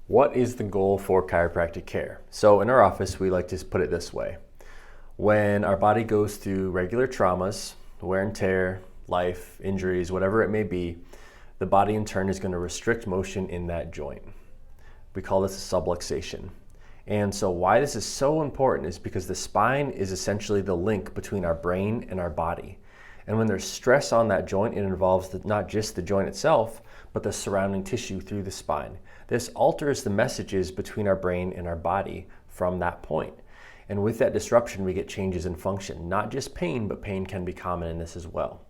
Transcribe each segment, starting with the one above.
What is the goal for chiropractic care? So in our office, we like to put it this way. When our body goes through regular traumas, wear and tear, life, injuries, whatever it may be, the body in turn is going to restrict motion in that joint. We call this a subluxation. And so why this is so important is because the spine is essentially the link between our brain and our body. And when there's stress on that joint, it involves not just the joint itself, but the surrounding tissue through the spine. This alters the messages between our brain and our body from that point. And with that disruption, we get changes in function. Not just pain, but pain can be common in this as well.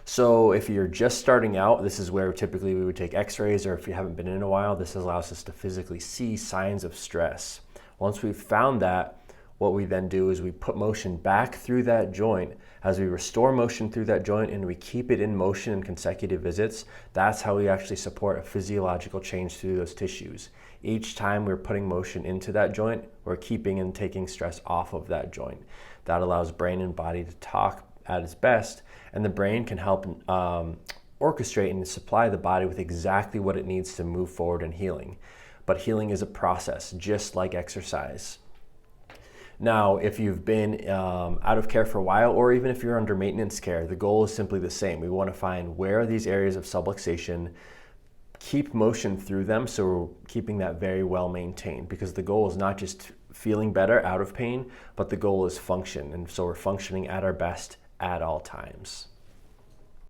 So if you're just starting out, this is where typically we would take x-rays, or if you haven't been in a while, this allows us to physically see signs of stress. Once we've found that, what we then do is we put motion back through that joint. As we restore motion through that joint and we keep it in motion in consecutive visits, that's how we actually support a physiological change through those tissues. Each time we're putting motion into that joint, we're keeping and taking stress off of that joint. That allows brain and body to talk at its best, and the brain can help orchestrate and supply the body with exactly what it needs to move forward in healing. But healing is a process, just like exercise. Now, if you've been out of care for a while, or even if you're under maintenance care, the goal is simply the same. We want to find where are these areas of subluxation, keep motion through them so we're keeping that very well maintained, because the goal is not just feeling better out of pain, but the goal is function. And so we're functioning at our best at all times.